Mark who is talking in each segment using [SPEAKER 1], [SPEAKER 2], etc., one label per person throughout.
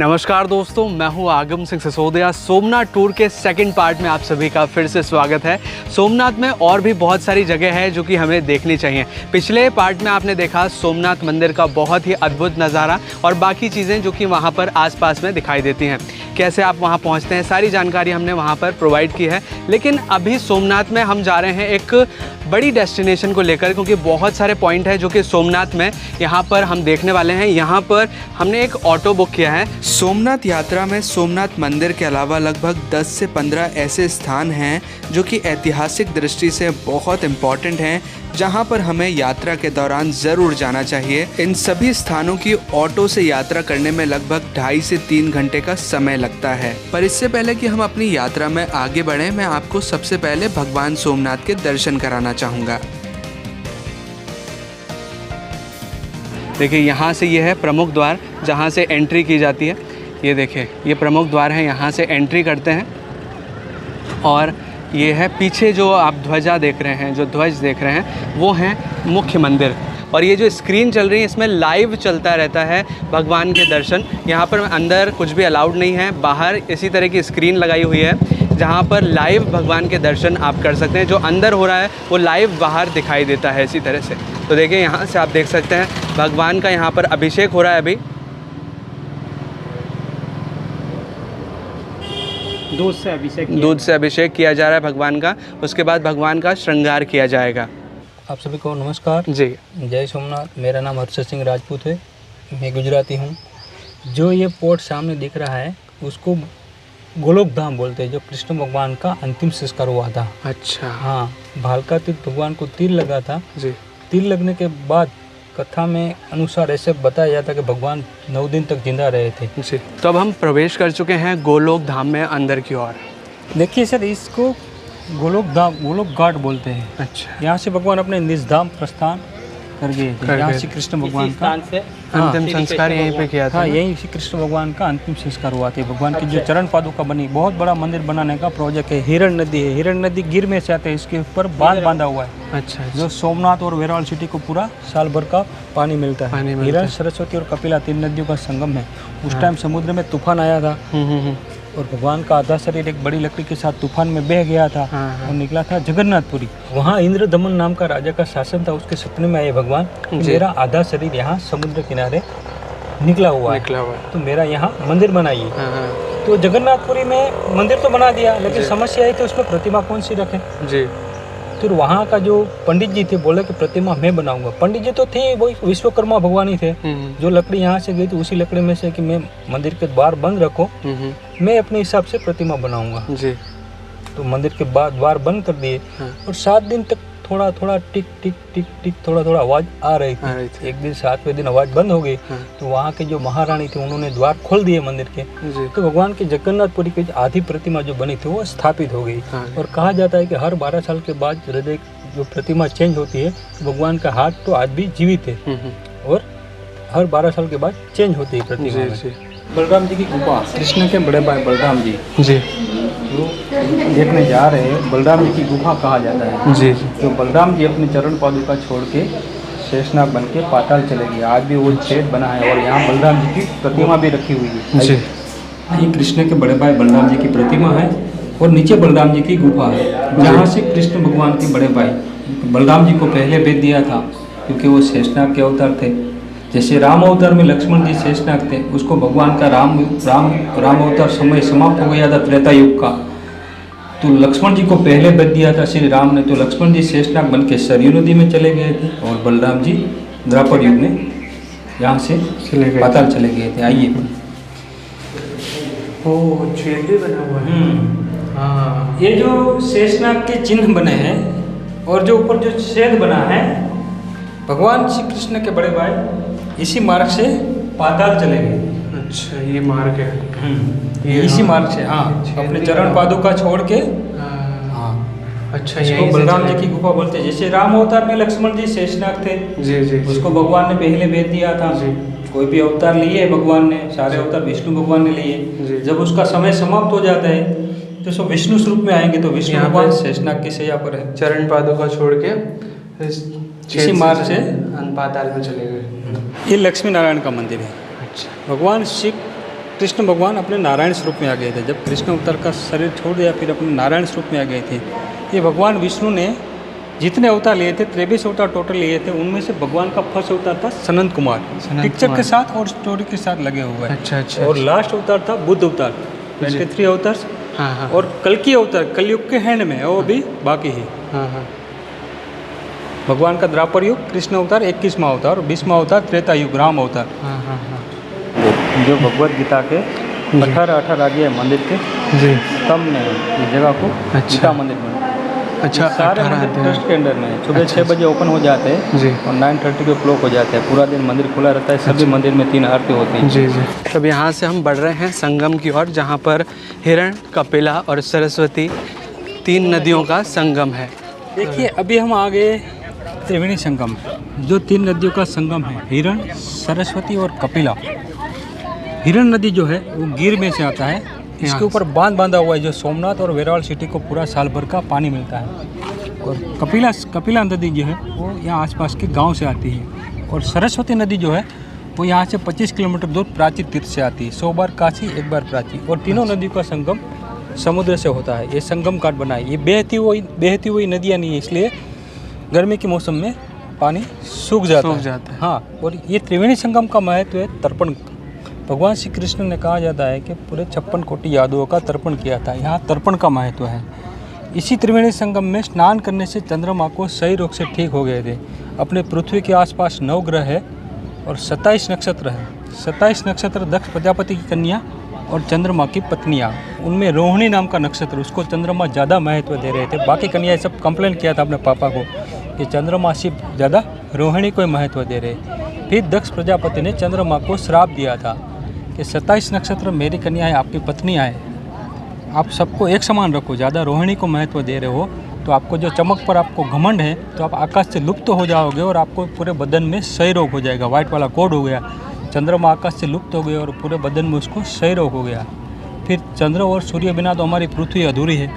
[SPEAKER 1] नमस्कार दोस्तों, मैं हूं आगम सिंह सिसोदिया। सोमनाथ टूर के सेकंड पार्ट में आप सभी का फिर से स्वागत है। सोमनाथ में और भी बहुत सारी जगह है जो कि हमें देखनी चाहिए। पिछले पार्ट में आपने देखा सोमनाथ मंदिर का बहुत ही अद्भुत नज़ारा और बाकी चीज़ें जो कि वहां पर आसपास में दिखाई देती हैं। कैसे आप वहां पहुंचते हैं, सारी जानकारी हमने वहां पर प्रोवाइड की है। लेकिन अभी सोमनाथ में हम जा रहे हैं एक बड़ी डेस्टिनेशन को लेकर, क्योंकि बहुत सारे पॉइंट है जो कि सोमनाथ में यहाँ पर हम देखने वाले हैं। यहाँ पर हमने एक ऑटो बुक किया है। सोमनाथ यात्रा में सोमनाथ मंदिर के अलावा लगभग 10 से 15 ऐसे स्थान हैं जो कि ऐतिहासिक दृष्टि से बहुत इम्पोर्टेंट हैं, जहां पर हमें यात्रा के दौरान ज़रूर जाना चाहिए। इन सभी स्थानों की ऑटो से यात्रा करने में लगभग 2.5 से 3 घंटे का समय लगता है। पर इससे पहले कि हम अपनी यात्रा में आगे बढ़ें, मैं आपको सबसे पहले भगवान सोमनाथ के दर्शन कराना चाहूँगा। देखिए, यहाँ से ये है प्रमुख द्वार जहाँ से एंट्री की जाती है। ये देखिए, ये प्रमुख द्वार है, यहाँ से एंट्री करते हैं। और ये है पीछे जो आप ध्वजा देख रहे हैं, जो ध्वज देख रहे हैं, वो है मुख्य मंदिर। और ये जो स्क्रीन चल रही है, इसमें लाइव चलता रहता है भगवान के दर्शन। यहाँ पर अंदर कुछ भी अलाउड नहीं है, बाहर इसी तरह की स्क्रीन लगाई हुई है जहाँ पर लाइव भगवान के दर्शन आप कर सकते हैं। जो अंदर हो रहा है वो लाइव बाहर दिखाई देता है इसी तरह से। तो देखिए, यहाँ से आप देख सकते हैं भगवान का यहाँ पर अभिषेक हो रहा है। अभी दूध से अभिषेक किया जा रहा है भगवान का। उसके बाद भगवान का श्रृंगार किया जाएगा।
[SPEAKER 2] आप सभी को नमस्कार
[SPEAKER 1] जी,
[SPEAKER 2] जय सोमनाथ। मेरा नाम हर्षद सिंह राजपूत है, मैं गुजराती हूँ। जो ये पोर्ट सामने दिख रहा है उसको गोलोक धाम बोलते हैं, जो कृष्ण भगवान का अंतिम संस्कार हुआ था।
[SPEAKER 1] अच्छा,
[SPEAKER 2] हाँ, भालका तीर्थ भगवान को तीर लगा था
[SPEAKER 1] जी।
[SPEAKER 2] तीर लगने के बाद कथा में अनुसार ऐसे बताया जाता कि भगवान 9 दिन तक जिंदा रहे थे
[SPEAKER 1] जी। तो अब हम प्रवेश कर चुके हैं गोलोक धाम में अंदर की ओर।
[SPEAKER 2] देखिए सर, इसको गोलोक धाम, गोलोक घाट बोलते हैं।
[SPEAKER 1] अच्छा,
[SPEAKER 2] यहाँ से भगवान अपने निजधाम प्रस्थान कर गए थे। यहाँ से कृष्ण भगवान का
[SPEAKER 1] अंतिम संस्कार यहीं पे किया था।
[SPEAKER 2] हाँ, यहीं से कृष्ण भगवान का अंतिम संस्कार हुआ था। भगवान की जो चरण पादुका बनी, बहुत बड़ा मंदिर बनाने का प्रोजेक्ट है। हिरण नदी है, हिरण नदी गिर में से आते हैं, इसके ऊपर बांध बांधा हुआ है।
[SPEAKER 1] अच्छा,
[SPEAKER 2] जो सोमनाथ और वेरावल सिटी को पूरा साल भर का पानी मिलता है। हिरण, सरस्वती और कपिला 3 नदियों का संगम है। उस टाइम समुद्र में तूफान आया था और भगवान का आधा शरीर एक बड़ी लकड़ी के साथ तूफान में बह गया था और निकला था जगन्नाथपुरी। वहाँ इंद्रदमन नाम का राजा का शासन था। उसके सपने में आए भगवान, मेरा आधा शरीर यहाँ समुद्र किनारे निकला हुआ है, तो मेरा यहाँ मंदिर बनाइए। तो जगन्नाथपुरी में मंदिर तो बना दिया, लेकिन समस्या आई तो उसमें प्रतिमा कौन सी रखें जी। फिर वहाँ का जो पंडित जी थे बोले कि प्रतिमा मैं बनाऊंगा। पंडित जी तो थे वही विश्वकर्मा भगवान ही थे। जो लकड़ी यहाँ से गई थी उसी लकड़ी में से कि मैं मंदिर के द्वार बंद रखो, मैं अपने हिसाब से प्रतिमा बनाऊंगा जी। तो मंदिर के द्वार बंद कर दिए और 7 दिन तक थोड़ा थोड़ा टिक टिक टिक टिक थोड़ा थोड़ा आवाज आ रही थी। एक दिन 7वें दिन आवाज बंद हो गई। तो वहाँ के जो महारानी थी उन्होंने द्वार खोल दिए मंदिर के। तो भगवान की जगन्नाथपुरी की आधी प्रतिमा जो बनी थी वो स्थापित हो गई। और कहा जाता है कि हर 12 साल के बाद हृदय जो प्रतिमा चेंज होती है, भगवान का हाथ तो आज भी जीवित है और हर 12 साल के बाद चेंज होती है प्रतिमा। बलराम जी की गुफा, कृष्ण के बड़े भाई बलराम जी जो देखने जा रहे हैं, बलराम जी की गुफा कहा जाता है जी। तो बलराम जी अपने चरण पादुका छोड़ के शेषनाग बन के पाताल चले गए। आज भी वो छेद बना है और यहाँ बलराम जी की प्रतिमा भी रखी हुई है जी। ये कृष्ण के बड़े भाई बलराम जी की प्रतिमा है और नीचे बलराम जी की गुफा है, जहाँ से कृष्ण भगवान के बड़े भाई बलराम जी को पहले भेज दिया था, क्योंकि वो शेषनाग के अवतार थे। जैसे राम अवतार में लक्ष्मण जी शेषनाग थे, उसको भगवान का राम अवतार समय समाप्त हो गया था त्रेता युग का, तो लक्ष्मण जी को पहले भेज दिया था श्री राम ने। तो लक्ष्मण जी शेषनाग बन के सरयू नदी में चले गए थे और बलराम जी द्वापर युग में यहाँ से पाताल चले गए थे। आइए,
[SPEAKER 1] ओ छेद भी बना हुआ है। हाँ,
[SPEAKER 2] ये जो शेषनाग के चिन्ह बने हैं और जो ऊपर जो छेद बना है, भगवान श्री कृष्ण के बड़े भाई इसी मार्ग से पाताल चले गए।
[SPEAKER 1] अच्छा, ये मार्ग है।
[SPEAKER 2] ये इसी मार्ग से, हाँ, अपने चरण पादुका छोड़ के। हाँ,
[SPEAKER 1] अच्छा,
[SPEAKER 2] इसको बलराम जी की गुफा बोलते हैं। जैसे राम अवतार में लक्ष्मण जी शेषनाग थे
[SPEAKER 1] जी जी,
[SPEAKER 2] उसको भगवान ने पहले भेज दिया था जी। कोई भी अवतार लिए भगवान ने, सारे अवतार विष्णु भगवान ने लिए। जब उसका समय समाप्त हो जाता है तो सब विष्णु स्वरूप में आएंगे। तो विष्णु भगवान शेषनाग की शैया पर है,
[SPEAKER 1] चरण पादुका छोड़ के
[SPEAKER 2] इसी मार्ग से
[SPEAKER 1] पाताल में चले गए।
[SPEAKER 2] ये लक्ष्मी नारायण का मंदिर है।
[SPEAKER 1] अच्छा,
[SPEAKER 2] भगवान शिव कृष्ण भगवान अपने नारायण स्वरूप में आ गए थे। जब कृष्ण अवतार का शरीर छोड़ दिया फिर अपने नारायण स्वरूप में आ गए थे। ये भगवान विष्णु ने जितने अवतार लिए थे 23 अवतार टोटल लिए थे, उनमें से भगवान का फर्स्ट अवतार था सनंत कुमार, पिक्चर के साथ और स्टोरी के साथ लगे हुए हैं।
[SPEAKER 1] अच्छा।
[SPEAKER 2] और लास्ट अवतार था बुद्ध अवतार, 23 अवतार।
[SPEAKER 1] हाँ।
[SPEAKER 2] और कल की अवतार कलयुग के हैंड में है, वो भी बाकी है।
[SPEAKER 1] हाँ।
[SPEAKER 2] भगवान का द्वापर युग कृष्ण अवतार 21वां अवतार और 20वां अवतार त्रेता युग राम अवतार।
[SPEAKER 1] हाँ।
[SPEAKER 2] जो भगवत गीता के 18 अध्याय मंदिर के
[SPEAKER 1] जी
[SPEAKER 2] स्तंभ में इस जगह को गीता मंदिर बना।
[SPEAKER 1] अच्छा,
[SPEAKER 2] सारे मंदिर ट्रस्ट के अंडर में है। सुबह 6 बजे ओपन हो जाते हैं
[SPEAKER 1] जी
[SPEAKER 2] और 9:30 को क्लोज हो जाते हैं। पूरा दिन मंदिर खुला रहता है। सभी मंदिर में 3 आरती होती हैं।
[SPEAKER 1] जी। तब यहाँ से हम बढ़ रहे हैं संगम की ओर, जहाँ पर हिरण, कपिला और सरस्वती 3 नदियों का संगम है।
[SPEAKER 2] देखिए अभी हम आ गए त्रिवेणी संगम, जो 3 नदियों का संगम है, हिरण, सरस्वती और कपिला। हिरण नदी जो है वो गिर में से आता है। इसके ऊपर बांध बांधा हुआ है जो सोमनाथ और वेरावल सिटी को पूरा साल भर का पानी मिलता है। और कपिला नदी जो है वो यहाँ आसपास के गांव से आती है। और सरस्वती नदी जो है वो यहाँ से 25 किलोमीटर दूर प्राची तीर्थ से आती है। 100 बार काशी, 1 बार प्राची। और तीनों नदियों का संगम समुद्र से होता है। ये संगम घाट बना है। ये बहती हुई नदियाँ नहीं है, इसलिए गर्मी के मौसम में पानी सूख जाता है। हाँ, और ये त्रिवेणी संगम का महत्व है तर्पण। भगवान श्री कृष्ण ने कहा जाता है कि पूरे 56 कोटि यादवों का तर्पण किया था। यहाँ तर्पण का महत्व है। इसी त्रिवेणी संगम में स्नान करने से चंद्रमा को सही रोग से ठीक हो गए थे। अपने पृथ्वी के आसपास 9 ग्रह है और 27 नक्षत्र है। 27 नक्षत्र दक्ष प्रजापति की कन्या और चंद्रमा की पत्नियाँ, उनमें रोहिणी नाम का नक्षत्र, उसको चंद्रमा ज़्यादा महत्व दे रहे थे। बाकी कन्या सब कंप्लेंट किया था अपने पापा को कि चंद्रमा शिव ज़्यादा रोहिणी को महत्व दे रहे। फिर दक्ष प्रजापति ने चंद्रमा को श्राप दिया था कि 27 नक्षत्र मेरी कन्या है, आपकी पत्नियाँ हैं, आप सबको एक समान रखो। ज़्यादा रोहिणी को महत्व दे रहे हो तो आपको जो चमक पर आपको घमंड है तो आप आकाश से लुप्त हो जाओगे और आपको पूरे बदन में क्षय रोग हो जाएगा। वाइट वाला कोड हो गया। चंद्रमा आकाश से लुप्त हो गए और पूरे बदन में उसको क्षय रोग हो गया। फिर चंद्र और सूर्य बिना तो हमारी पृथ्वी अधूरी है,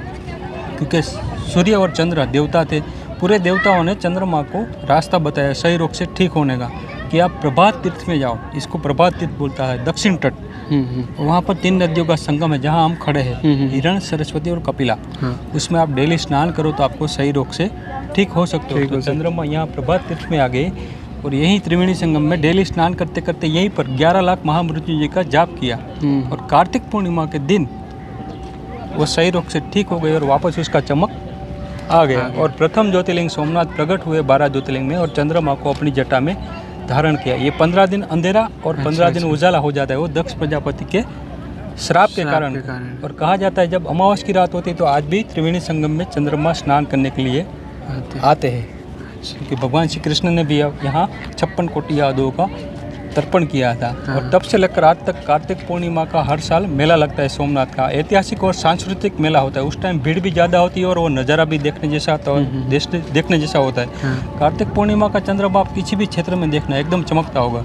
[SPEAKER 2] क्योंकि सूर्य और चंद्र देवता थे। पूरे देवताओं ने चंद्रमा को रास्ता बताया क्षय रोग से ठीक होने का कि आप प्रभात तीर्थ में जाओ। इसको प्रभात तीर्थ बोलता है, दक्षिण तट। वहाँ पर 3 नदियों का संगम है जहाँ हम खड़े हैं, हिरण, सरस्वती और कपिला। उसमें आप डेली स्नान करो तो आपको सही रोग से ठीक हो सकते हो। तो चंद्रमा यहाँ प्रभात तीर्थ में आ गए और यहीं त्रिवेणी संगम में डेली स्नान करते करते यहीं पर 11 लाख महामृत्युंजय का जाप किया। और कार्तिक पूर्णिमा के दिन वो सही रोग से ठीक हो गए और वापस उसका चमक आ गया। और प्रथम ज्योतिर्लिंग सोमनाथ प्रकट हुए 12 ज्योतिर्लिंग में और चंद्रमा को अपनी जटा में धारण किया। ये 15 दिन अंधेरा और 15 दिन उजाला हो जाता है, वो दक्ष प्रजापति के श्राप के कारण। और कहा जाता है जब अमावस की रात होती है तो आज भी त्रिवेणी संगम में चंद्रमा स्नान करने के लिए आते हैं, क्योंकि भगवान श्री कृष्ण ने भी यहाँ 56 कोटि यादवों का तर्पण किया था। और तब से लेकर आज तक कार्तिक पूर्णिमा का हर साल मेला लगता है सोमनाथ का। ऐतिहासिक और सांस्कृतिक मेला होता है। उस टाइम भीड़ भी ज़्यादा होती है और वो नज़ारा भी देखने जैसा देखने जैसा होता है। कार्तिक पूर्णिमा का चंद्रमा आप किसी भी क्षेत्र में देखना एकदम चमकता होगा।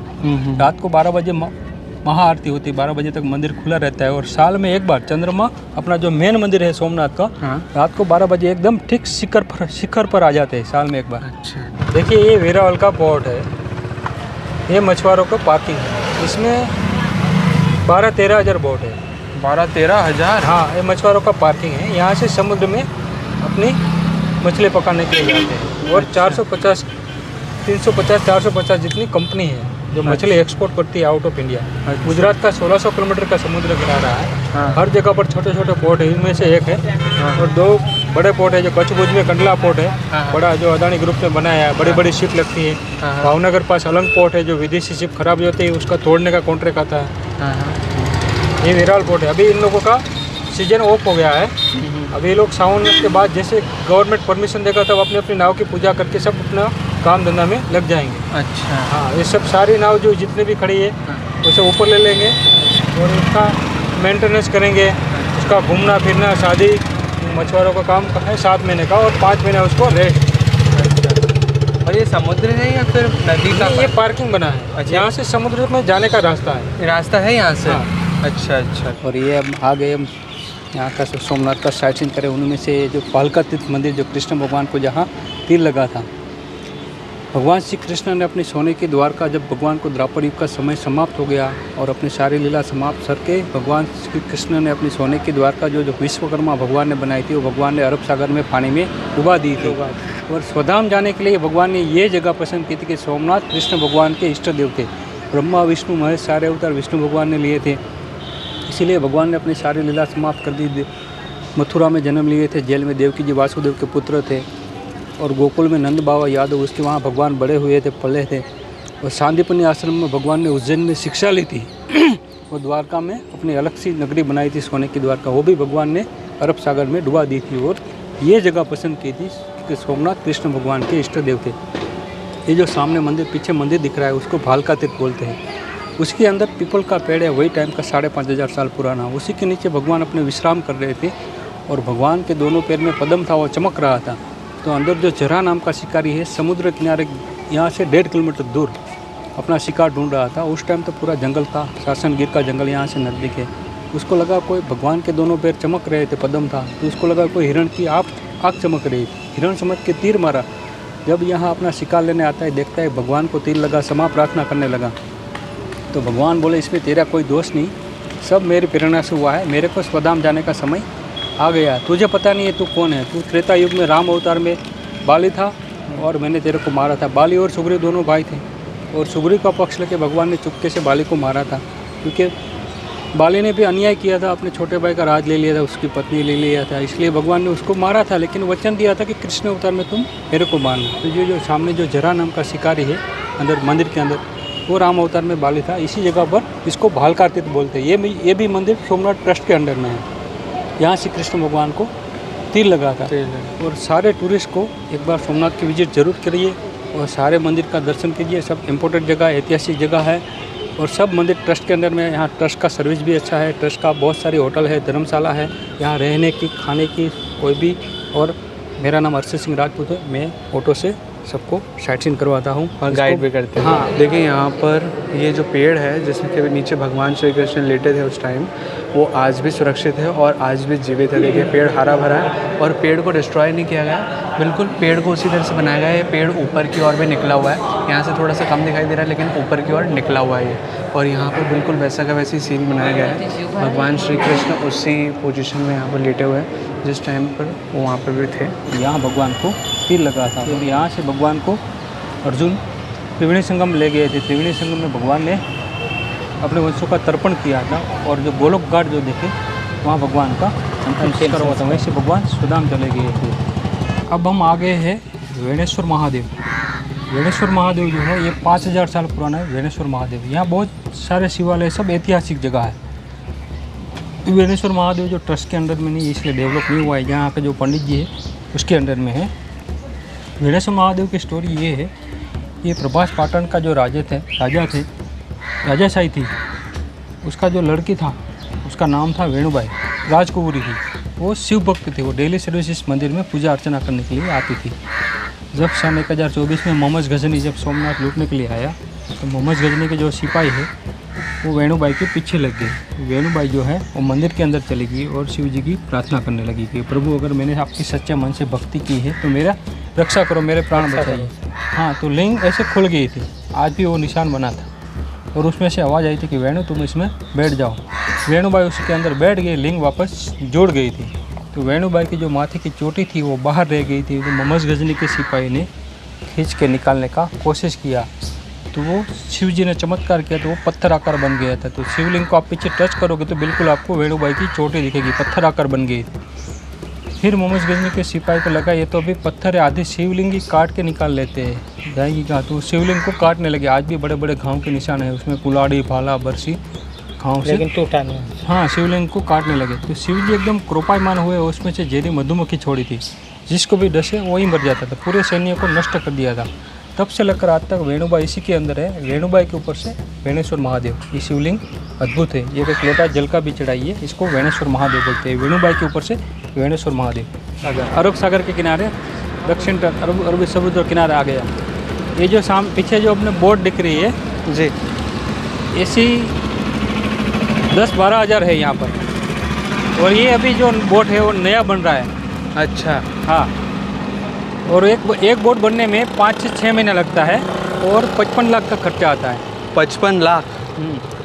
[SPEAKER 2] रात को 12 बजे महाआरती होती है, 12 बजे तक मंदिर खुला रहता है। और साल में एक बार चंद्रमा अपना जो मेन मंदिर है सोमनाथ का, रात को 12 बजे एकदम ठीक शिखर पर आ जाते हैं साल में एक बार। देखिए ये वेरावल का पोर्ट है, ये मछुआरों का पार्किंग है। इसमें 12-13 हज़ार बोट है।
[SPEAKER 1] 12-13 हज़ार?
[SPEAKER 2] हाँ, ये मछुआरों का पार्किंग है। यहाँ से समुद्र में अपनी मछली पकाने के लिए जाते हैं। और 350-450 जितनी कंपनी है जो मछली एक्सपोर्ट करती है आउट ऑफ इंडिया। गुजरात का 1600 किलोमीटर का समुद्र किनारा है। हर जगह पर छोटे छोटे पोर्ट है, इनमें से एक है। और 2 बड़े पोर्ट है, जो कच्छ भुज में कंडला पोर्ट है बड़ा, जो अदानी ग्रुप ने बनाया है। बड़ी बड़ी शिप लगती है। भावनगर पास अलंग पोर्ट है, जो विदेशी शिप खराब होती है उसका तोड़ने का कॉन्ट्रैक्ट आता है। ये वेरावल पोर्ट है। अभी इन लोगों का सीजन ऑफ हो गया है। अभी लोग सावन के बाद जैसे गवर्नमेंट परमिशन देगा तब अपनी अपनी नाव की पूजा करके सब अपना काम धंधा में लग जाएंगे।
[SPEAKER 1] अच्छा।
[SPEAKER 2] हाँ, ये सब सारी नाव जो जितने भी खड़ी है उसे ऊपर ले लेंगे और उसका मेंटेनेंस करेंगे। उसका घूमना फिरना, शादी, मछुआरों का काम है 7 महीने का और 5 महीने उसको रेस्ट।
[SPEAKER 1] और ये समुद्र है या फिर नदी का?
[SPEAKER 2] ये पार्किंग बना है। अच्छा। यहाँ से समुद्र में जाने का रास्ता है।
[SPEAKER 1] रास्ता है यहाँ से?
[SPEAKER 2] हाँ।
[SPEAKER 1] अच्छा।
[SPEAKER 2] और ये अब आ गए हम यहाँ का सोमनाथ का साइट सीन करें। उनमें से जो पालका तीर्थ मंदिर, जो कृष्ण भगवान को जहाँ तीर लगा था, भगवान श्री कृष्ण ने अपनी सोने की द्वारका, जब भगवान को द्वापर युग का समय समाप्त हो गया और अपनी सारी लीला समाप्त करके भगवान श्री कृष्ण ने अपनी सोने की द्वारका जो विश्वकर्मा भगवान ने बनाई थी, वो भगवान ने अरब सागर में पानी में डुबा दी थी। और स्वधाम जाने के लिए भगवान ने ये जगह पसंद की थी कि सोमनाथ कृष्ण भगवान के इष्ट देव थे। ब्रह्मा विष्णु महेश सारे अवतार विष्णु भगवान ने लिए थे, इसीलिए भगवान ने अपनी सारी लीला समाप्त कर दी। मथुरा में जन्म लिए थे, जेल में देवकी जी वासुदेव के पुत्र थे, और गोकुल में नंद बाबा यादव उसके वहाँ भगवान बड़े हुए थे, पले थे। और सांदीपनि आश्रम में भगवान ने उज्जैन में शिक्षा ली थी। वो द्वारका में अपनी अलग सी नगरी बनाई थी, सोने की द्वारका, वो भी भगवान ने अरब सागर में डुबा दी थी। और ये जगह पसंद की थी कि सोमनाथ कृष्ण भगवान के इष्ट देव थे। ये जो सामने मंदिर, पीछे मंदिर दिख रहा है, उसको भालका तीर्थ बोलते हैं। उसके अंदर पीपल का पेड़ है, वही टाइम का 5,500 साल पुराना। उसी के नीचे भगवान अपने विश्राम कर रहे थे, और भगवान के दोनों पैर में पद्म था, वो चमक रहा था। तो अंदर जो जरा नाम का शिकारी है, समुद्र किनारे यहाँ से 1.5 किलोमीटर दूर अपना शिकार ढूंढ रहा था। उस टाइम तो पूरा जंगल था, शासन गिर का जंगल यहाँ से नज़दीक है। उसको लगा कोई, भगवान के दोनों पैर चमक रहे थे, पद्म था, तो उसको लगा कोई हिरण की आँख चमक रही थी। हिरण समझ के तीर मारा। जब यहाँ अपना शिकार लेने आता है, देखता है भगवान को तीर लगा, क्षमा प्रार्थना करने लगा। तो भगवान बोले, इसमें तेरा कोई दोष नहीं, सब मेरी प्रेरणा से हुआ है। मेरे को स्वधाम जाने का समय आ गया। तुझे पता नहीं है तू कौन है। तू त्रेता युग में राम अवतार में बाली था, और मैंने तेरे को मारा था। बाली और सुग्रीव दोनों भाई थे, और सुग्रीव का पक्ष लेके भगवान ने चुपके से बाली को मारा था, क्योंकि बाली ने भी अन्याय किया था, अपने छोटे भाई का राज ले लिया था, उसकी पत्नी ले लिया था, इसलिए भगवान ने उसको मारा था। लेकिन वचन दिया था कि कृष्ण अवतार में तुम मेरे को मारना। तो जो सामने जो जरा नाम का शिकारी है अंदर मंदिर के अंदर, वो राम अवतार में बाली था। इसी जगह पर इसको भालका तीर्थ बोलते हैं। ये भी मंदिर सोमनाथ ट्रस्ट के अंडर में है। यहाँ से कृष्ण भगवान को तीर लगा था। और सारे टूरिस्ट को एक बार सोमनाथ की विजिट जरूर करिए, और सारे मंदिर का दर्शन कीजिए। सब इम्पोर्टेंट जगह है, ऐतिहासिक जगह है, और सब मंदिर ट्रस्ट के अंदर में। यहाँ ट्रस्ट का सर्विस भी अच्छा है। ट्रस्ट का बहुत सारी होटल है, धर्मशाला है, यहाँ रहने की, खाने की कोई भी। और मेरा नाम अर्षद सिंह राजपूत है। मैं ऑटो से सबको साइट सीइंग करवाता हूँ
[SPEAKER 1] और गाइड भी करते हैं।
[SPEAKER 2] हाँ,
[SPEAKER 1] देखिए यहाँ पर ये जो पेड़ है, जिसके नीचे भगवान श्री कृष्ण लेटे थे उस टाइम, वो आज भी सुरक्षित है और आज भी जीवित है। देखिए पेड़ हरा भरा है, और पेड़ को डिस्ट्रॉय नहीं किया गया, बिल्कुल पेड़ को उसी तरह से बनाया गया है। ये पेड़ ऊपर की ओर भी निकला हुआ है, यहाँ से थोड़ा सा कम दिखाई दे रहा है, लेकिन ऊपर की ओर निकला हुआ है ये। और यहाँ पर बिल्कुल वैसा का वैसी सीन बनाया गया है। भगवान श्री कृष्ण उसी पोजीशन में यहाँ पर लेटे हुए हैं जिस टाइम पर वो वहाँ पर भी थे।
[SPEAKER 2] यहाँ भगवान को तीर लगा था, और यहाँ से भगवान को अर्जुन त्रिवेणी संगम ले गए थे। त्रिवेणी संगम में भगवान ने अपने वंशों का तर्पण किया था, और जो गोलोक घाट जो देखे, वहाँ भगवान का अंतिम संस्कार हुआ था। वहीं से भगवान स्वधाम चले गए थे। अब हम आ गए हैं वेणेश्वर महादेव। वेणेश्वर महादेव जो है, ये 5,000 साल पुराना है वेणेश्वर महादेव। यहाँ बहुत सारे शिवालय, सब ऐतिहासिक जगह है। वेणेश्वर महादेव जो ट्रस्ट के अंडर में नहीं, इसलिए डेवलप नहीं हुआ है। यहाँ पे जो पंडित जी है उसके अंडर में है। वेणेश्वर महादेव की स्टोरी ये है, ये प्रभास पाटन का जो राजा थे, राजाशाही थी, उसका जो लड़की था उसका नाम था वेणुबाई, राजकुमारी थी। वो शिव भक्त थी। वो डेली सर्विस इस मंदिर में पूजा अर्चना करने के लिए आती थी। जब सन 1024 में मोहम्मद गजनी जब सोमनाथ लूटने के लिए आया, तो मोहम्मद गजनी के जो सिपाही है वो वेणुबाई के पीछे लग गए। वेणुबाई जो है वो मंदिर के अंदर चली गई और शिव जी की प्रार्थना करने लगी कि प्रभु, अगर मैंने आपकी सच्चे मन से भक्ति की है तो मेरा रक्षा करो, मेरे प्राण बचाइए। हाँ, तो लिंग ऐसे खुल गई थी, आज भी वो निशान बना था। और उसमें से आवाज़ आई थी कि वेणु तुम इसमें बैठ जाओ। वेणुबाई उसके अंदर बैठ गई, लिंग वापस जुड़ गई थी। तो वेणुबाई की जो माथे की चोटी थी वो बाहर रह गई थी। तो मोहम्मद गजनी के सिपाही ने खींच के निकालने का कोशिश किया, तो वो शिव जी ने चमत्कार किया, तो वो पत्थर आकार बन गया था। तो शिवलिंग को आप पीछे टच करोगे तो बिल्कुल आपको वेणुबाई की चोटी दिखेगी, पत्थर आकार बन गई थी। फिर मोहम्मद गजनी के सिपाही को लगा ये तो अभी पत्थर है, आधी शिवलिंग ही काट के निकाल लेते हैं, जाएगी कहाँ। तो शिवलिंग को काटने लगे। आज भी बड़े बड़े घाव के निशान है उसमें, कुलाड़ी, भाला, बरसी घाव से, लेकिन टूटा नहीं। हाँ, शिवलिंग को काटने लगे। तो शिव जी एकदम क्रोपायमान हुए, उसमें से जहरी मधुमक्खी छोड़ी थी, जिसको भी डसे वही मर जाता था। पूरे सैन्य को नष्ट कर दिया था। तब से लेकर आज तक वेणुबाई इसी के अंदर है। वेणुबाई के ऊपर से वेणेश्वर महादेव, ये शिवलिंग अद्भुत है। ये एक लोटा जल का भी चढ़ाई है, इसको वेणेश्वर महादेव बोलते हैं। वेणुबाई के ऊपर से वेणेश्वर महादेव। अरब सागर के किनारे, दक्षिण अरबी समुद्र किनारे आ गया। ये जो पीछे जो अपने बोट दिख रही है जी, ऐसी 10-12 हज़ार है यहाँ पर। और ये अभी जो बोट है वो नया बन रहा है।
[SPEAKER 1] अच्छा,
[SPEAKER 2] हाँ, और एक बोट बनने में 5 से 6 महीना लगता है और 55 लाख का खर्चा आता है।
[SPEAKER 1] 55 लाख।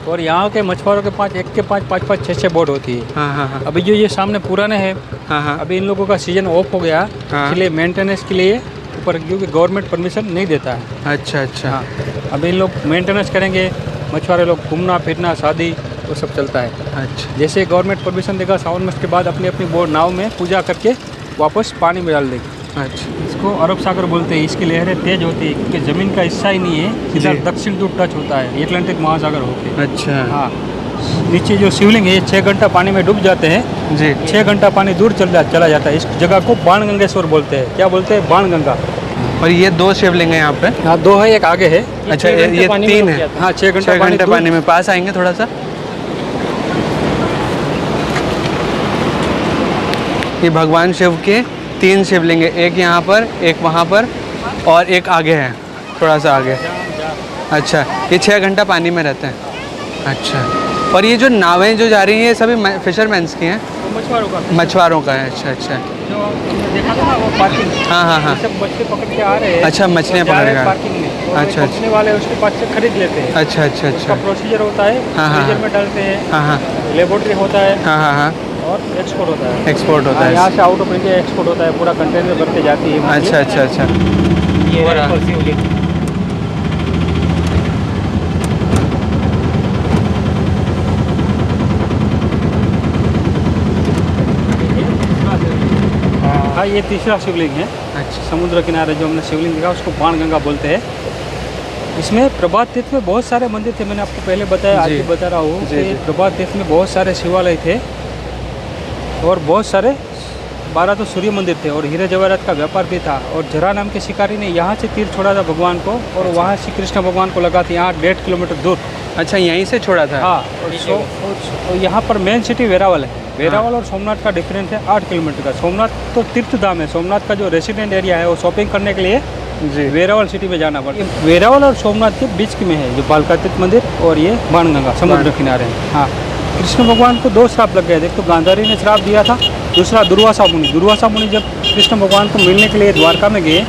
[SPEAKER 2] और यहाँ के मछुआरों के पास एक के पाँच 6 बोट होती है।
[SPEAKER 1] हाँ।
[SPEAKER 2] अभी जो ये सामने पुराने हैं,
[SPEAKER 1] हाँ।
[SPEAKER 2] अभी इन लोगों का सीजन ऑफ हो गया,
[SPEAKER 1] हाँ।
[SPEAKER 2] इसलिए मेंटेनेंस के लिए ऊपर, क्योंकि गवर्नमेंट परमिशन नहीं देता है।
[SPEAKER 1] अच्छा।
[SPEAKER 2] हाँ, अभी इन लोग मेंटेनेंस करेंगे, मछुआरे लोग घूमना फिरना, शादी, वो सब चलता है।
[SPEAKER 1] अच्छा।
[SPEAKER 2] जैसे गवर्नमेंट परमिशन देगा, सावन मास के बाद अपनी अपनी बोट नाव में पूजा करके वापस पानी में डाल देगी।
[SPEAKER 1] अच्छा।
[SPEAKER 2] इसको अरब सागर बोलते हैं। इसकी लहरें तेज होती है क्योंकि ज़मीन का हिस्सा ही नहीं है, सीधा दक्षिण दूर टच होता है एटलांटिक महासागर होके।
[SPEAKER 1] अच्छा।
[SPEAKER 2] हाँ, नीचे जो शिवलिंग है 6 घंटा पानी में डूब जाते हैं
[SPEAKER 1] जी।
[SPEAKER 2] 6 घंटा पानी दूर चला जाता है। इस जगह को बाणगंगेश्वर बोलते हैं। क्या बोलते हैं? बाणगंगा।
[SPEAKER 1] और ये 2 शिवलिंग है यहाँ पे?
[SPEAKER 2] हाँ, 2 है, एक आगे है।
[SPEAKER 1] अच्छा, ये 3 है।
[SPEAKER 2] हाँ, 6 घंटा
[SPEAKER 1] पानी में। पास आएंगे थोड़ा सा। ये भगवान शिव के 3 शिवलिंग है, एक यहाँ पर, एक वहाँ पर और एक आगे है, थोड़ा सा आगे। अच्छा, ये 6 घंटा पानी में रहते हैं। अच्छा। और ये जो नावें जो जा रही हैं ये सभी फिशरमैन्स की हैं? मछुआरों का है। अच्छा।
[SPEAKER 2] जो हमने देखा था ना वो पार्किंग।
[SPEAKER 1] हाँ।
[SPEAKER 2] सब मछली पकड़ के आ रहे हैं।
[SPEAKER 1] अच्छा, मछलियाँ पकड़ के
[SPEAKER 2] पार्किंग में।
[SPEAKER 1] अच्छा।
[SPEAKER 2] पकड़ने वाले उसके पास से खरीद लेते हैं।
[SPEAKER 1] अच्छा।
[SPEAKER 2] उसका प्रोसीजर होता है, फ्रीजर में डालते हैं।
[SPEAKER 1] हाँ।
[SPEAKER 2] लेबोरेटरी होता है।
[SPEAKER 1] हाँ।
[SPEAKER 2] और एक्सपोर्ट होता है।
[SPEAKER 1] एक्सपोर्ट होता है।
[SPEAKER 2] यहाँ से आउट ऑफ इंडिया एक्सपोर्ट होता है, पूरा कंटेनर भर के जाती है मछली।
[SPEAKER 1] अच्छा।
[SPEAKER 2] ये हाँ, ये तीसरा शिवलिंग है।
[SPEAKER 1] अच्छा।
[SPEAKER 2] समुद्र किनारे जो हमने शिवलिंग देखा उसको बाणगंगा बोलते हैं। इसमें प्रभात तीर्थ में बहुत सारे मंदिर थे, मैंने आपको पहले बताया, आज भी बता रहा हूँ कि प्रभात तीर्थ में बहुत सारे शिवालय थे और बहुत सारे 12 तो सूर्य मंदिर थे और हीरे जवाहरात का व्यापार भी था। और जरा नाम के शिकारी ने यहाँ से तीर छोड़ा था भगवान को और वहाँ श्री कृष्ण भगवान को लगा था यहाँ 1.5 किलोमीटर दूर।
[SPEAKER 1] अच्छा, यहीं से छोड़ा था?
[SPEAKER 2] हाँ। और यहाँ पर मेन सिटी वेरावल है। वेरावल और सोमनाथ का डिफरेंस है 8 किलोमीटर का। सोमनाथ तो तीर्थ धाम है, सोमनाथ का जो रेसिडेंट एरिया है वो शॉपिंग करने के लिए
[SPEAKER 1] जी
[SPEAKER 2] वेरावल सिटी में जाना पड़ता है। वेरावल और सोमनाथ के बीच में है जो बालका तीर्थ मंदिर और ये बाणगंगा समुद्र किनारे। हाँ, कृष्ण भगवान को 2 श्राप लग गए थे। एक तो गांधारी ने श्राप दिया था, दूसरा दुर्वासा मुनि जब कृष्ण भगवान को मिलने के लिए द्वारका में गए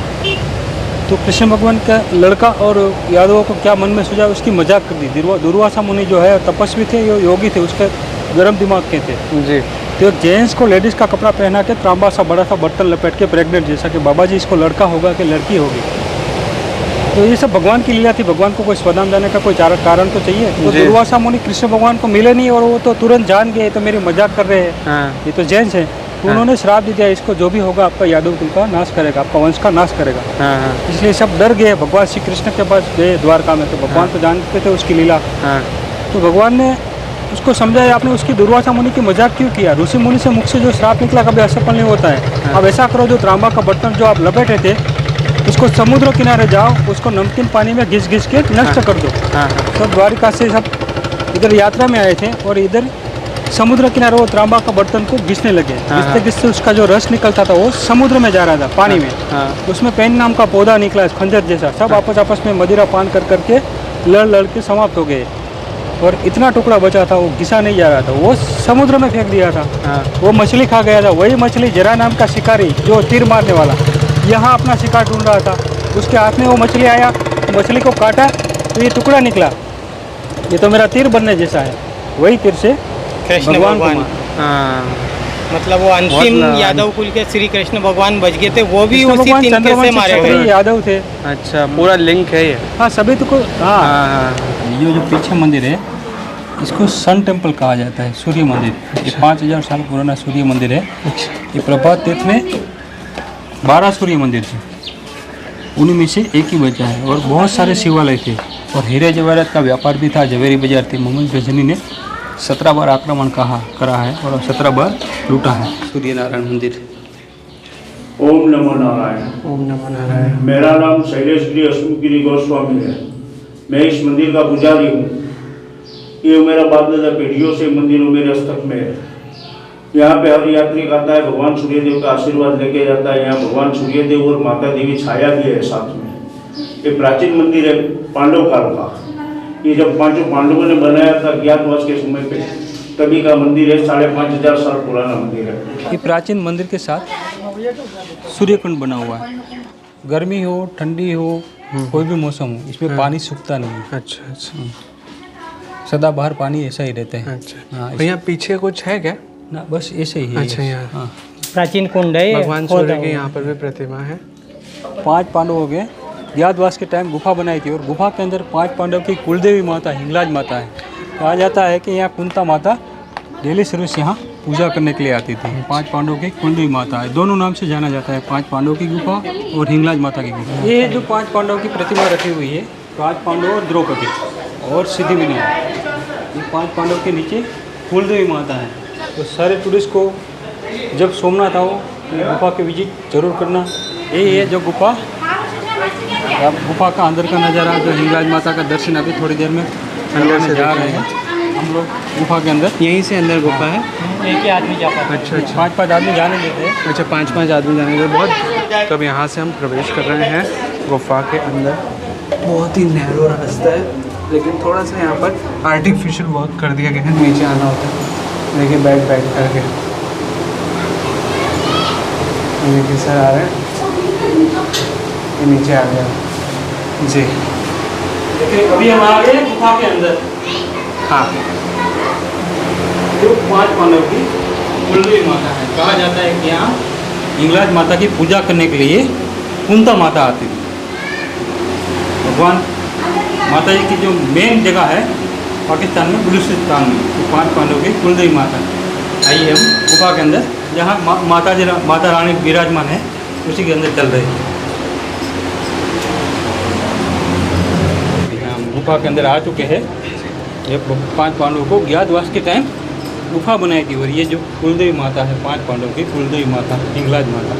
[SPEAKER 2] तो कृष्ण भगवान का लड़का और यादवों को क्या मन में सुझा उसकी मजाक कर दी। दुर्वासा मुनि जो है तपस्वी थे, योगी थे, उसके गर्म दिमाग के थे
[SPEAKER 1] जी।
[SPEAKER 2] तो जेंट्स को लेडीज़ का कपड़ा पहना के तांबा सा बड़ा सा बर्तन लपेट के प्रेग्नेंट जैसा कि बाबा जी इसको लड़का होगा कि लड़की होगी। तो ये सब भगवान की लीला थी। भगवान को कोई स्वदान देने का कोई कारण तो चाहिए। तो दुर्वासा मुनि कृष्ण भगवान को मिले नहीं और वो तो तुरंत जान गए तो मेरी मजाक कर रहे हैं, ये तो जेंट्स हैं। तो उन्होंने श्राप दे दिया, इसको जो भी होगा आपका यादव कुल का नाश करेगा, आपका वंश का नाश करेगा। इसलिए सब डर गए, भगवान श्री कृष्ण के पास गए द्वारका में। तो भगवान तो जानते थे उसकी लीला। तो भगवान ने उसको समझाया, आपने उसकी दुर्वासा मुनि की मजाक क्यों किया? ऋषि मुनि से मुख से जो श्राप निकला कभी असफल नहीं होता है। अब ऐसा करो, जो तांबा का बर्तन जो आप लपेटे थे उसको समुद्र किनारे जाओ, उसको नमकीन पानी में घिस के नष्ट कर दो। तो द्वारिका से सब इधर यात्रा में आए थे और इधर समुद्र किनारे वो तांबा का बर्तन को घिसने लगे। घिसते उसका जो रस निकलता था वो समुद्र में जा रहा था, पानी में। उसमें पेन नाम का पौधा निकला, खंजर जैसा। सब आपस में मदिरा पान करके लड़ के समाप्त हो गए और इतना टुकड़ा बचा था वो घिसा नहीं जा रहा था, वो समुद्र में फेंक दिया था। वो मछली खा गया था। वही मछली जरा नाम का शिकारी जो तीर मारने वाला यहाँ अपना शिकार ढूंढ रहा था, उसके हाथ में वो मछली आया, मछली को काटा तो ये टुकड़ा निकला, ये तो मेरा तीर बनने जैसा है। वही तीर से
[SPEAKER 3] कृष्ण भगवान मतलब वो अंतिम यादव कुल के श्री कृष्ण भगवान बच गए थे, वो भी उसी तिनके से मारे गए
[SPEAKER 2] यादव थे।
[SPEAKER 1] अच्छा, पूरा लिंक है ये।
[SPEAKER 2] हाँ, सभी तो को। हाँ, ये जो पीछे मंदिर है इसको सन टेम्पल कहा जाता है, सूर्य मंदिर। ये 5000 साल पुराना सूर्य मंदिर है। ये प्रभात तीर्थ में 12 सूर्य मंदिर थे, उन्हीं में से एक ही बचा है। और बहुत सारे शिवालय थे और हीरे जवाहरात का व्यापार भी था, जवेरी बाजार थी। मोहम्मद गजनी ने 17 बार आक्रमण करा है और 17 बार लूटा है। सूर्य नारायण मंदिर।
[SPEAKER 4] ओम नमो नारायण।
[SPEAKER 1] ओम नमो नारायण।
[SPEAKER 4] मेरा नाम शैलेश गिरी हसमुखगिरी गोस्वामी है। मैं इस मंदिर का पुजारी हूँ। ये मेरा बाप दादा पीढ़ियों से मंदिर मेरे हस्तक में है। यहाँ पे हर यात्री आता है, भगवान सूर्यदेव का आशीर्वाद लेके जाता है। यहाँ भगवान सूर्यदेव और माता देवी छाया भी है साथ में। ये प्राचीन मंदिर है, पांडव काल का। ये जब 5 पांडवों ने बनाया था ज्ञातवास के समय पे, तभी का मंदिर है। 5500 साल पुराना मंदिर है।
[SPEAKER 2] ये प्राचीन मंदिर के साथ सूर्यकुंड बना हुआ है। गर्मी हो ठंडी हो कोई भी मौसम हो, इसमें पानी सूखता नहीं है।
[SPEAKER 1] अच्छा अच्छा
[SPEAKER 2] सदाबहार पानी ऐसा ही रहता है।
[SPEAKER 1] अच्छा।
[SPEAKER 2] हाँ,
[SPEAKER 1] और यहाँ पीछे कुछ है क्या?
[SPEAKER 2] ना बस ऐसे ही है।
[SPEAKER 1] अच्छा, यहाँ।
[SPEAKER 2] हाँ।
[SPEAKER 3] प्राचीन कुंड है,
[SPEAKER 1] भगवान सूर्य की यहाँ पर भी प्रतिमा है।
[SPEAKER 2] 5 पांडव हो गए, ज्ञातवास के टाइम गुफा बनाई थी और गुफा के अंदर 5 पांडव की कुलदेवी माता हिंगलाज माता है। कहा जाता है कि यहाँ कुंता माता डेली सर्विस यहाँ पूजा करने के लिए आती थी। 5 पांडवों की कुलदेवी माता है, दोनों नाम से जाना जाता है, 5 पांडवों की गुफा और हिंगलाज माता की गुफा। ये जो 5 पांडवों की प्रतिमा रखी हुई है, 5 पांडव और द्रौपदी और सिद्धिविनायक, ये 5 पांडव के नीचे कुलदेवी माता है। तो सारे टूरिस्ट को जब सोमनाथ आओ गुफा के विजिट जरूर करना। यही है जो गुफा, गुफा का अंदर का नज़ारा, जो हिंगलाज माता का दर्शन अभी थोड़ी देर में अंदर से जा रहे हैं हम लोग गुफा के अंदर।
[SPEAKER 1] यहीं से अंदर गुफा है।
[SPEAKER 3] एक ही आदमी जा पाता है।
[SPEAKER 1] अच्छा अच्छा
[SPEAKER 2] 5-5 आदमी जाने देते हैं।
[SPEAKER 1] अच्छा 5-5 आदमी जाने के बहुत। तब यहाँ से हम प्रवेश कर रहे हैं गुफा के अंदर। बहुत ही नैरो रास्ता है, लेकिन थोड़ा सा यहाँ पर आर्टिफिशियल वर्क कर दिया गया है। नीचे आना होता है, देखिए बैठ करके। देखिए सर आ रहे हैं, ये नीचे आ गया जी।
[SPEAKER 2] देखिए अभी हम आ गए गुफा के अंदर।
[SPEAKER 1] हाँ,
[SPEAKER 2] जो 5 पांडव की कुलदेवी माता है। कहा जाता है कि यहाँ हिंगलाज माता की पूजा करने के लिए कुंता माता आती थी। भगवान माता जी की जो मेन जगह है पाकिस्तान में बलूचिस्तान में, तो 5 पांडव की कुलदेवी माता है। आइए हम गुफा के अंदर, जहाँ माता रानी विराजमान है, उसी के अंदर चल रहे हैं। हम गुफा के अंदर आ चुके हैं। ये 5 पांडवों को ज्ञातवास के टाइम गुफा बनाई थी और ये जो कुलदेवी माता है 5 पांडवों की कुलदेवी माता हिंगलाज माता।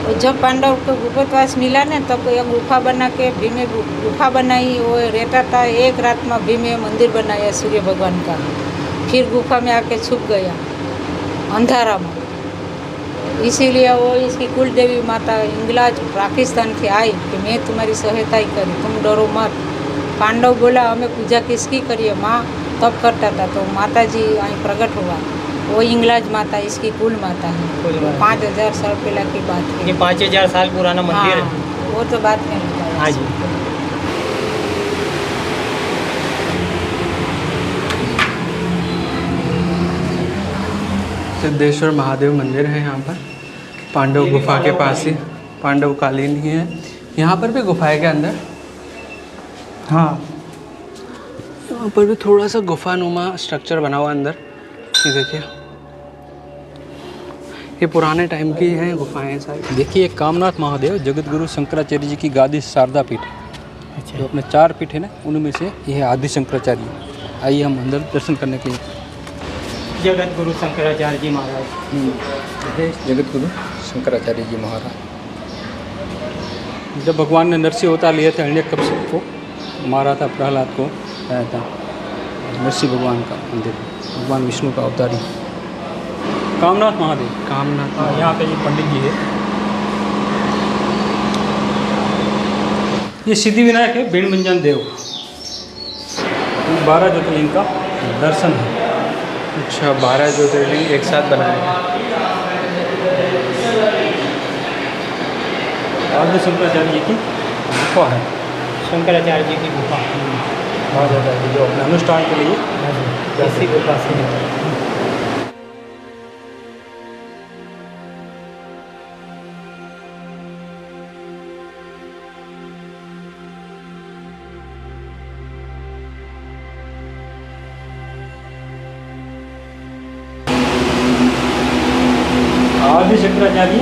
[SPEAKER 5] और जब पांडव को गुप्तवास मिला ना, तब ये गुफा बना के भीमे गुफा बनाई। वो रहता था, एक रात में भीमे मंदिर बनाया सूर्य भगवान का। फिर गुफा में आके छुप गया अंधारा में। इसीलिए वो इसकी कुल देवी माता हिंगलाज पाकिस्तान से आई कि मैं तुम्हारी सहायता ही करूँ, तुम डरो मत। पांडव बोला हमें पूजा किसकी करिए माँ, तब करता था। तो माता जी वहीं प्रकट हुआ। वो हिंगलाज माता इसकी कुल माता है। 5000 साल पहले की बात है।
[SPEAKER 3] ये 5000 साल पुराना मंदिर है।
[SPEAKER 5] हाँ, वो तो बात नहीं बताया।
[SPEAKER 3] हाँ जी।
[SPEAKER 1] सिद्धेश्वर महादेव मंदिर है यहाँ पर, पांडव गुफा के पास ही। पांडव कालीन ही है। यहाँ पर भी गुफा है क्या अंदर?
[SPEAKER 2] हाँ,
[SPEAKER 1] यहाँ पर भी थोड़ा सा गुफानुमा स्ट्रक्चर बना हुआ अंदर। ये देखिए, ये पुराने टाइम की हैं गुफाएं सारी।
[SPEAKER 2] देखिए कामनाथ महादेव जगत गुरु शंकराचार्य जी की गादी शारदा पीठ है।
[SPEAKER 3] अच्छा।
[SPEAKER 2] जो अपने 4 पीठ है ना, उनमें से यह है आदि शंकराचार्य। आइए हम अंदर दर्शन करने के लिए।
[SPEAKER 3] जगत गुरु शंकराचार्य जी महाराज।
[SPEAKER 2] जगत गुरु शंकराचार्य जी महाराज। जब भगवान ने नरसिंह अवतार लिए थे, हिरण्यकश्यप को मारा था, प्रहलाद को आया था। नरसिंह भगवान का मंदिर, भगवान विष्णु का अवतारी कामनाथ महादेव।
[SPEAKER 1] कामनाथ।
[SPEAKER 2] हाँ, यहाँ पे ये पंडित जी है। ये सिद्धिविनायक है, बीणमंजन देव। 12 ज्योतिर्लिंग का दर्शन है।
[SPEAKER 1] अच्छा, 12 ज्योतिर्लिंग एक साथ बनाए हैं।
[SPEAKER 2] आदि शंकराचार्य जी की गुफा है।
[SPEAKER 3] शंकराचार्य जी की गुफा
[SPEAKER 2] कहा जाता है कि जो अपने अनुष्ठान के लिए
[SPEAKER 3] इसी गुफा से है।
[SPEAKER 2] आदि शंकराचार्य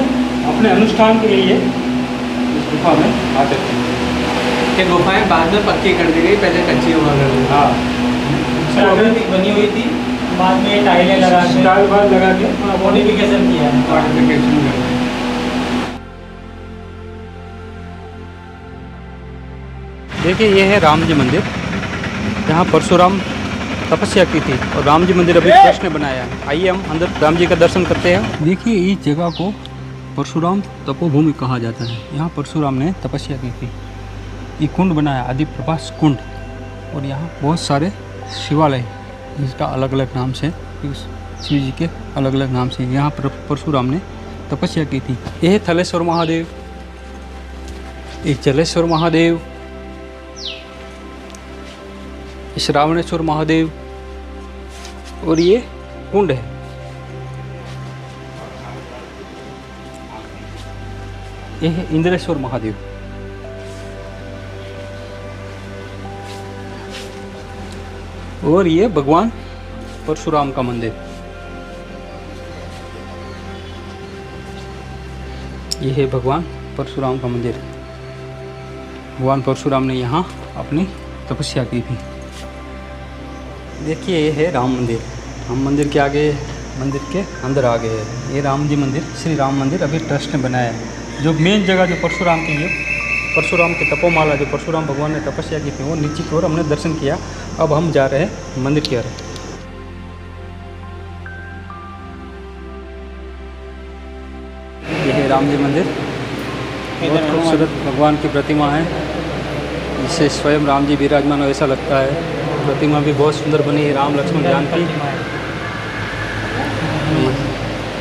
[SPEAKER 2] अपने अनुष्ठान के लिए इस गुफा में आते थे।
[SPEAKER 1] ये गुफाएं बाद में पक्की कर दी गई, पहले कच्ची हुआ करती थी।
[SPEAKER 2] हाँ,
[SPEAKER 3] प्राकृतिक बनी हुई थी, बाद में टाइलें लगा के
[SPEAKER 2] स्टाइल बार लगा के
[SPEAKER 3] मॉडिफिकेशन किया है।
[SPEAKER 1] मॉडिफिकेशन कर दी।
[SPEAKER 2] देखिए ये है राम जी मंदिर, जहाँ परशुराम तपस्या की थी और राम जी मंदिर अभी कृष्ण ने बनाया है। आइए हम अंदर राम जी का दर्शन करते हैं। देखिए इस जगह को परशुराम तपोभूमि कहा जाता है। यहाँ परशुराम ने तपस्या की थी। ये कुंड बनाया, आदि प्रभास कुंड, और यहाँ बहुत सारे शिवालय जिसका अलग अलग नाम से, शिव जी के अलग अलग नाम से यहाँ पर परशुराम ने तपस्या की थी। यह है थलेश्वर महादेव, ये जलेश्वर महादेव, श्रावणेश्वर महादेव, और ये कुंड है। ये है इंद्रेश्वर महादेव। और ये भगवान परशुराम का मंदिर। ये है भगवान परशुराम का मंदिर। भगवान परशुराम ने यहाँ अपनी तपस्या की थी। देखिए ये है राम मंदिर। राम मंदिर के आगे, मंदिर के अंदर आगे है ये राम जी मंदिर, श्री राम मंदिर अभी ट्रस्ट ने बनाया है। जो मेन जगह जो परशुराम की है, परशुराम की तपोमाला जो परशुराम भगवान ने तपस्या की थी, वो नीचे की ओर हमने दर्शन किया। अब हम जा रहे हैं मंदिर की ओर। ये है राम जी मंदिर। बहुत खूबसूरत भगवान की प्रतिमा है, जिससे स्वयं राम जी विराजमान हो ऐसा लगता है। प्रतिमा भी बहुत सुंदर बनी है, राम लक्ष्मण जानकी।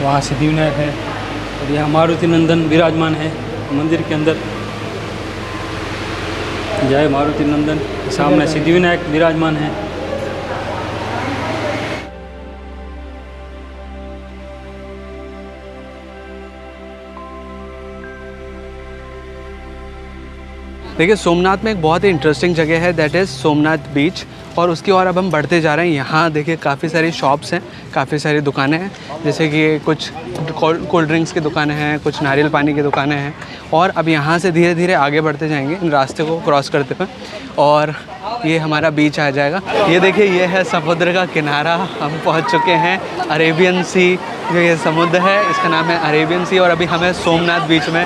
[SPEAKER 2] वहाँ सिद्धिविनायक है और यहाँ मारुति नंदन विराजमान है मंदिर के अंदर। जय मारुति नंदन। सामने सिद्धिविनायक विराजमान है।
[SPEAKER 1] देखिए सोमनाथ में एक बहुत ही इंटरेस्टिंग जगह है, दैट इज़ सोमनाथ बीच, और उसकी ओर अब हम बढ़ते जा रहे हैं। यहाँ देखिए काफ़ी सारी शॉप्स हैं, काफ़ी सारी दुकानें हैं, जैसे कि कुछ कोल्ड ड्रिंक्स की दुकानें हैं, कुछ नारियल पानी की दुकानें हैं। और अब यहाँ से धीरे धीरे आगे बढ़ते जाएंगे इन रास्ते को क्रॉस करते हुए, और ये हमारा बीच आ जाएगा। ये देखिए ये है समुद्र का किनारा। हम पहुँच चुके हैं अरेबियन सी, जो ये समुद्र है इसका नाम है अरेबियन सी, और अभी हमें सोमनाथ बीच में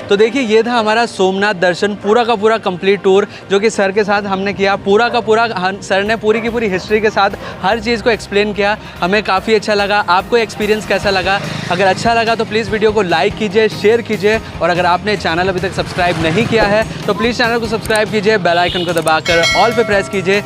[SPEAKER 1] तो देखिए ये था हमारा सोमनाथ दर्शन, पूरा का पूरा कंप्लीट टूर जो कि सर के साथ हमने किया। पूरा का पूरा सर ने पूरी की पूरी हिस्ट्री के साथ हर चीज़ को एक्सप्लेन किया। हमें काफ़ी अच्छा लगा। आपको एक्सपीरियंस कैसा लगा? अगर अच्छा लगा तो प्लीज़ वीडियो को लाइक कीजिए, शेयर कीजिए, और अगर आपने चैनल अभी तक सब्सक्राइब नहीं किया है तो प्लीज़ चैनल को सब्सक्राइब कीजिए, बेल आइकन को दबाकर ऑल पे प्रेस कीजिए